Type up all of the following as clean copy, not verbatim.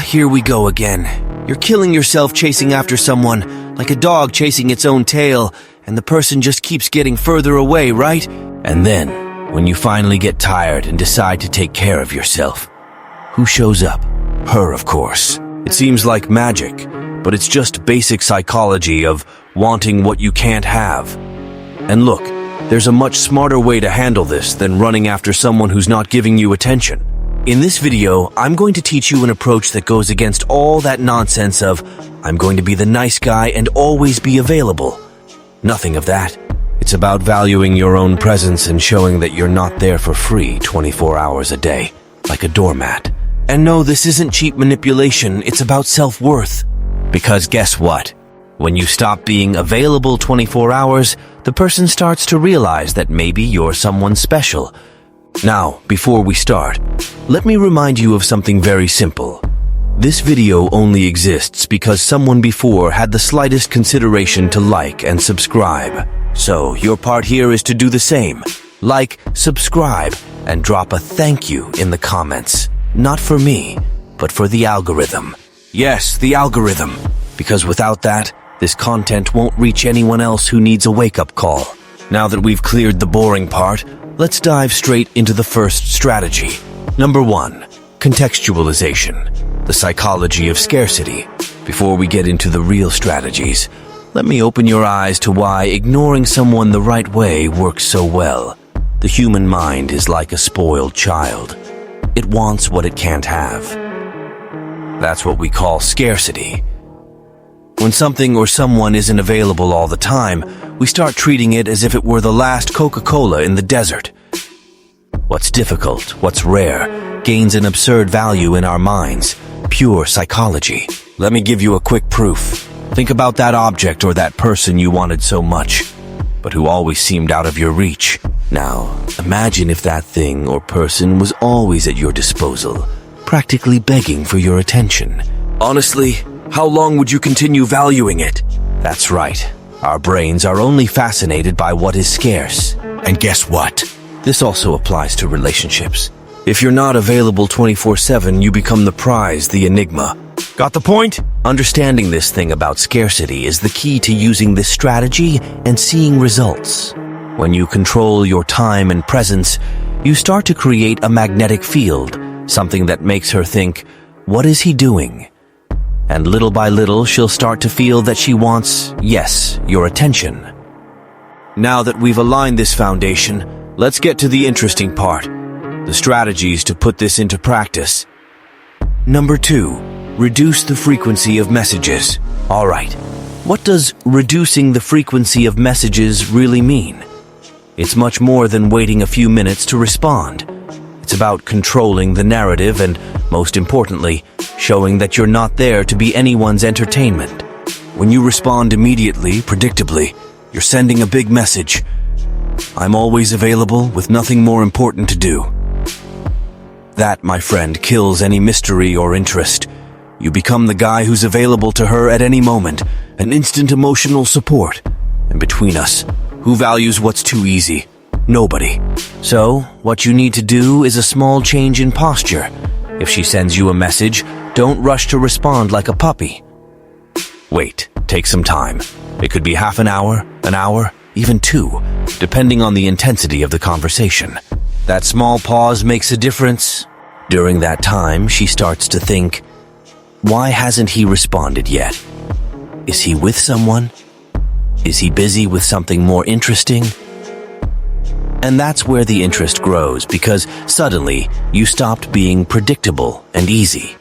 Here we go again. You're killing yourself chasing after someone, like a dog chasing its own tail, and the person just keeps getting further away, right? And then, when you finally get tired and decide to take care of yourself, who shows up? Her, of course. It seems like magic, but it's just basic psychology of wanting what you can't have. And look, there's a much smarter way to handle this than running after someone who's not giving you attention. In this video, I'm going to teach you an approach that goes against all that nonsense of, I'm going to be the nice guy and always be available. Nothing of that. It's about valuing your own presence and showing that you're not there for free 24 hours a day, like a doormat. And no, this isn't cheap manipulation, it's about self-worth. Because guess what? When you stop being available 24 hours, the person starts to realize that maybe you're someone special. Now, before we start, let me remind you of something very simple. This video only exists because someone before had the slightest consideration to like and subscribe. So, your part here is to do the same. Like, subscribe, and drop a thank you in the comments. Not for me, but for the algorithm. Yes, the algorithm. Because without that, this content won't reach anyone else who needs a wake-up call. Now that we've cleared the boring part, let's dive straight into the first strategy. Number 1, contextualization, the psychology of scarcity. Before we get into the real strategies, let me open your eyes to why ignoring someone the right way works so well. The human mind is like a spoiled child. It wants what it can't have. That's what we call scarcity. When something or someone isn't available all the time, we start treating it as if it were the last Coca-Cola in the desert. What's difficult, what's rare, gains an absurd value in our minds. Pure psychology. Let me give you a quick proof. Think about that object or that person you wanted so much, but who always seemed out of your reach. Now, imagine if that thing or person was always at your disposal, practically begging for your attention. Honestly, how long would you continue valuing it? That's right. Our brains are only fascinated by what is scarce. And guess what? This also applies to relationships. If you're not available 24/7, you become the prize, the enigma. Got the point? Understanding this thing about scarcity is the key to using this strategy and seeing results. When you control your time and presence, you start to create a magnetic field, something that makes her think, what is he doing? And little by little, she'll start to feel that she wants, yes, your attention. Now that we've aligned this foundation, let's get to the interesting part, the strategies to put this into practice. Number 2, reduce the frequency of messages. All right, what does reducing the frequency of messages really mean? It's much more than waiting a few minutes to respond. It's about controlling the narrative and, most importantly, showing that you're not there to be anyone's entertainment. When you respond immediately, predictably, you're sending a big message. I'm always available with nothing more important to do. That, my friend, kills any mystery or interest. You become the guy who's available to her at any moment, an instant emotional support. And between us, who values what's too easy? Nobody. So, what you need to do is a small change in posture. If she sends you a message, don't rush to respond like a puppy. Wait, take some time. It could be half an hour, even 2, depending on the intensity of the conversation. That small pause makes a difference. During that time, she starts to think, why hasn't he responded yet? Is he with someone? Is he busy with something more interesting? And that's where the interest grows, because suddenly you stopped being predictable and easy.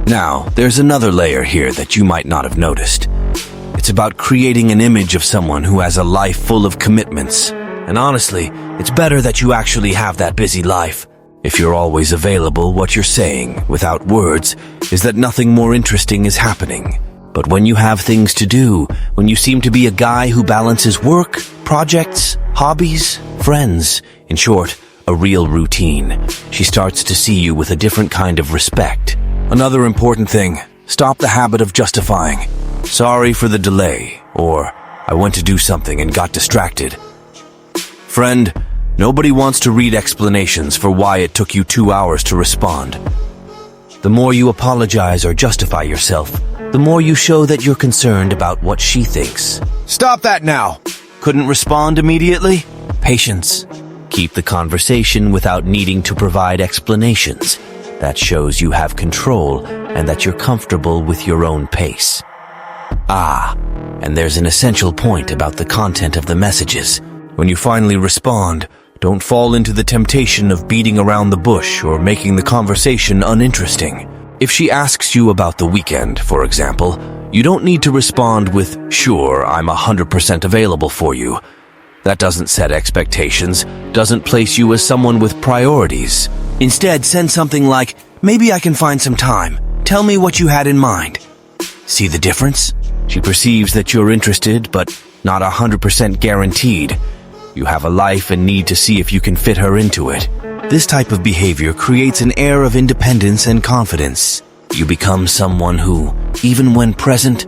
Now, there's another layer here that you might not have noticed. It's about creating an image of someone who has a life full of commitments. And honestly, it's better that you actually have that busy life. If you're always available, what you're saying, without words, is that nothing more interesting is happening. But when you have things to do, when you seem to be a guy who balances work, projects, hobbies, friends, in short, a real routine, she starts to see you with a different kind of respect. Another important thing, stop the habit of justifying. Sorry for the delay, or I went to do something and got distracted. Friend, nobody wants to read explanations for why it took you 2 hours to respond. The more you apologize or justify yourself, the more you show that you're concerned about what she thinks. Stop that now! Couldn't respond immediately? Patience. Keep the conversation without needing to provide explanations. That shows you have control and that you're comfortable with your own pace. And there's an essential point about the content of the messages. When you finally respond, don't fall into the temptation of beating around the bush or making the conversation uninteresting. If she asks you about the weekend, for example, you don't need to respond with, "Sure, I'm 100% available for you." That doesn't set expectations, doesn't place you as someone with priorities. Instead, send something like, "Maybe I can find some time. Tell me what you had in mind." See the difference? She perceives that you're interested, but not 100% guaranteed. You have a life and need to see if you can fit her into it. This type of behavior creates an air of independence and confidence. You become someone who, even when present,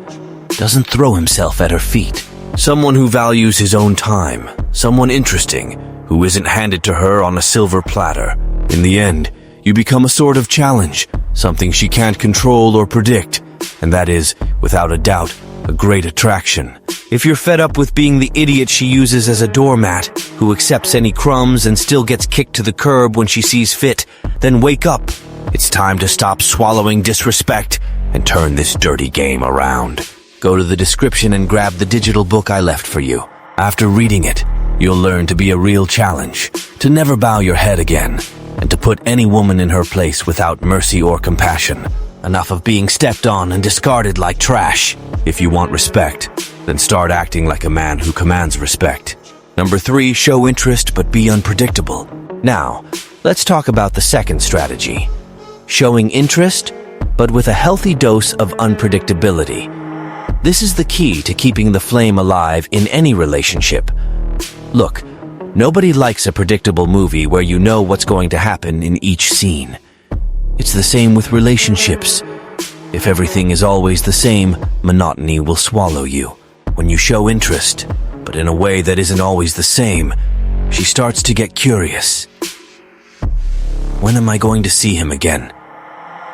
doesn't throw himself at her feet. Someone who values his own time. Someone interesting, who isn't handed to her on a silver platter. In the end, you become a sort of challenge, something she can't control or predict. And that is, without a doubt, a great attraction. If you're fed up with being the idiot she uses as a doormat, who accepts any crumbs and still gets kicked to the curb when she sees fit, then wake up. It's time to stop swallowing disrespect and turn this dirty game around. Go to the description and grab the digital book I left for you. After reading it, you'll learn to be a real challenge, to never bow your head again, and to put any woman in her place without mercy or compassion. Enough of being stepped on and discarded like trash. If you want respect, then start acting like a man who commands respect. Number 3, show interest but be unpredictable. Now, let's talk about the second strategy. Showing interest, but with a healthy dose of unpredictability. This is the key to keeping the flame alive in any relationship. Look, nobody likes a predictable movie where you know what's going to happen in each scene. It's the same with relationships. If everything is always the same, monotony will swallow you. When you show interest, but in a way that isn't always the same, she starts to get curious. When am I going to see him again?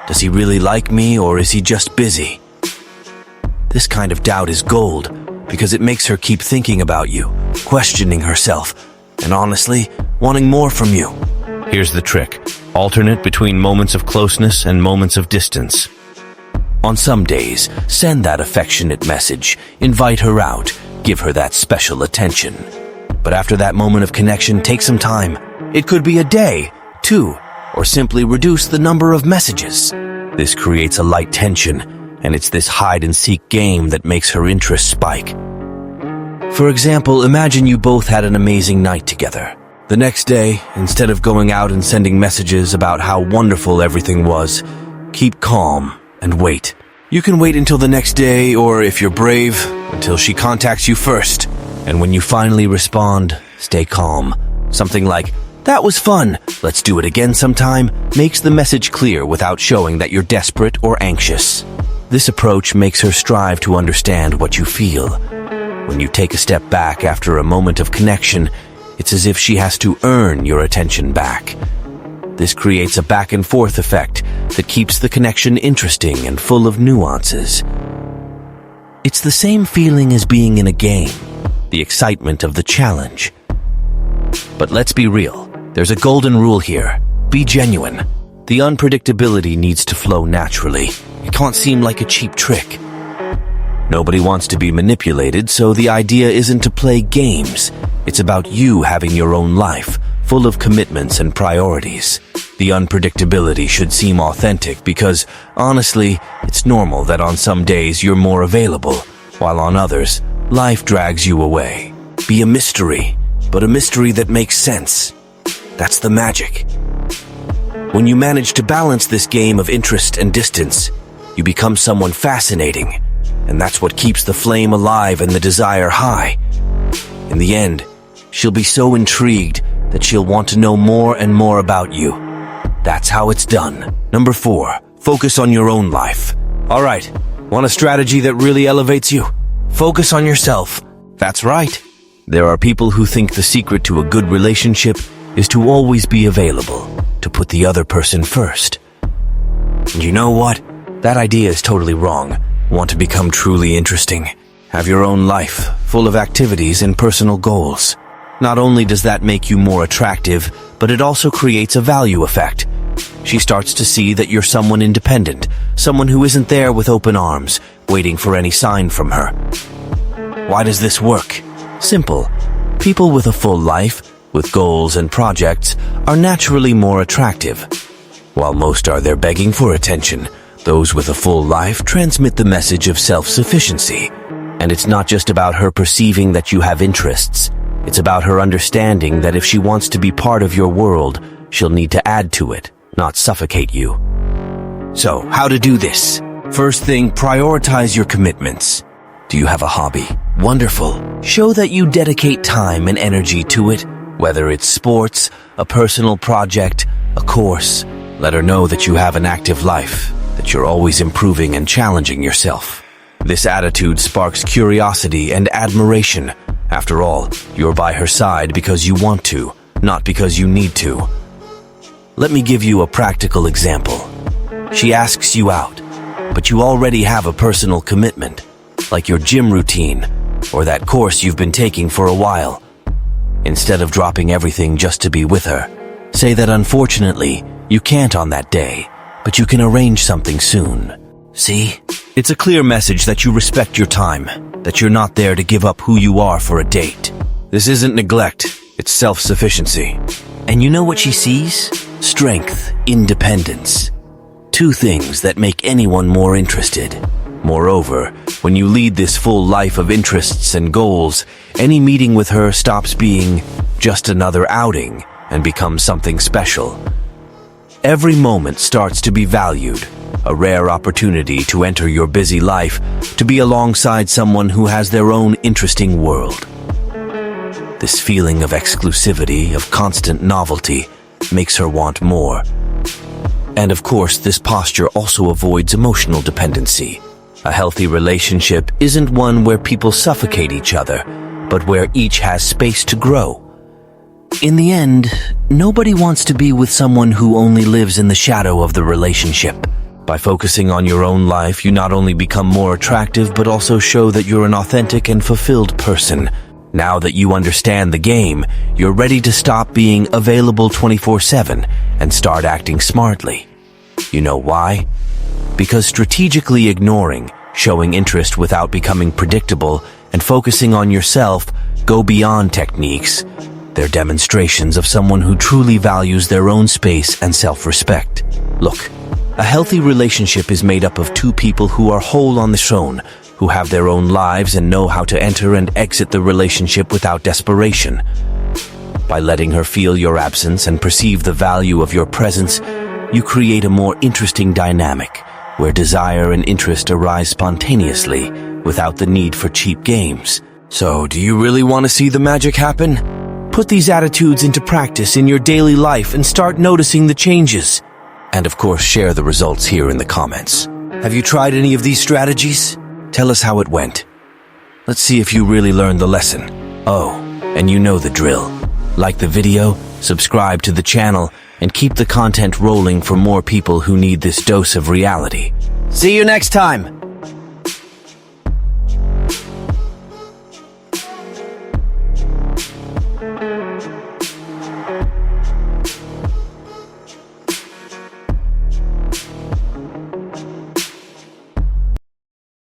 Does he really like me, or is he just busy? This kind of doubt is gold, because it makes her keep thinking about you, questioning herself, and honestly, wanting more from you. Here's the trick. Alternate between moments of closeness and moments of distance. On some days, send that affectionate message, invite her out, give her that special attention. But after that moment of connection, take some time. It could be a day, 2, or simply reduce the number of messages. This creates a light tension, and it's this hide-and-seek game that makes her interest spike. For example, imagine you both had an amazing night together. The next day, instead of going out and sending messages about how wonderful everything was, keep calm and wait. You can wait until the next day, or if you're brave, until she contacts you first. And when you finally respond, stay calm. Something like, "That was fun, let's do it again sometime," makes the message clear without showing that you're desperate or anxious. This approach makes her strive to understand what you feel. When you take a step back after a moment of connection, it's as if she has to earn your attention back. This creates a back-and-forth effect that keeps the connection interesting and full of nuances. It's the same feeling as being in a game, the excitement of the challenge. But let's be real, there's a golden rule here. Be genuine. The unpredictability needs to flow naturally. It can't seem like a cheap trick. Nobody wants to be manipulated, so the idea isn't to play games. It's about you having your own life, full of commitments and priorities. The unpredictability should seem authentic because, honestly, it's normal that on some days you're more available, while on others, life drags you away. Be a mystery, but a mystery that makes sense. That's the magic. When you manage to balance this game of interest and distance, you become someone fascinating, and that's what keeps the flame alive and the desire high. In the end, she'll be so intrigued that she'll want to know more and more about you. That's how it's done. Number 4, focus on your own life. All right, want a strategy that really elevates you? Focus on yourself. That's right. There are people who think the secret to a good relationship is to always be available, to put the other person first. And you know what? That idea is totally wrong. Want to become truly interesting? Have your own life, full of activities and personal goals. Not only does that make you more attractive, but it also creates a value effect. She starts to see that you're someone independent, someone who isn't there with open arms, waiting for any sign from her. Why does this work? Simple. People with a full life, with goals and projects, are naturally more attractive. While most are there begging for attention, those with a full life transmit the message of self-sufficiency. And it's not just about her perceiving that you have interests. It's about her understanding that if she wants to be part of your world, she'll need to add to it, not suffocate you. So, how to do this? First thing, prioritize your commitments. Do you have a hobby? Wonderful. Show that you dedicate time and energy to it, whether it's sports, a personal project, a course. Let her know that you have an active life, that you're always improving and challenging yourself. This attitude sparks curiosity and admiration. After all, you're by her side because you want to, not because you need to. Let me give you a practical example. She asks you out, but you already have a personal commitment, like your gym routine or that course you've been taking for a while. Instead of dropping everything just to be with her, say that unfortunately, you can't on that day, but you can arrange something soon. See? It's a clear message that you respect your time, that you're not there to give up who you are for a date. This isn't neglect, it's self-sufficiency. And you know what she sees? Strength, independence. Two things that make anyone more interested. Moreover, when you lead this full life of interests and goals, any meeting with her stops being just another outing and becomes something special. Every moment starts to be valued, a rare opportunity to enter your busy life, to be alongside someone who has their own interesting world. This feeling of exclusivity, of constant novelty, makes her want more. And of course, this posture also avoids emotional dependency. A healthy relationship isn't one where people suffocate each other, but where each has space to grow. In the end, nobody wants to be with someone who only lives in the shadow of the relationship. By focusing on your own life, you not only become more attractive, but also show that you're an authentic and fulfilled person. Now that you understand the game, you're ready to stop being available 24/7 and start acting smartly. You know why? Because strategically ignoring, showing interest without becoming predictable, and focusing on yourself go beyond techniques. They're demonstrations of someone who truly values their own space and self-respect. Look, a healthy relationship is made up of two people who are whole on their own, who have their own lives and know how to enter and exit the relationship without desperation. By letting her feel your absence and perceive the value of your presence, you create a more interesting dynamic, where desire and interest arise spontaneously, without the need for cheap games. So, do you really want to see the magic happen? Put these attitudes into practice in your daily life and start noticing the changes. And of course, share the results here in the comments. Have you tried any of these strategies? Tell us how it went. Let's see if you really learned the lesson. Oh, and you know the drill. Like the video, subscribe to the channel, and keep the content rolling for more people who need this dose of reality. See you next time!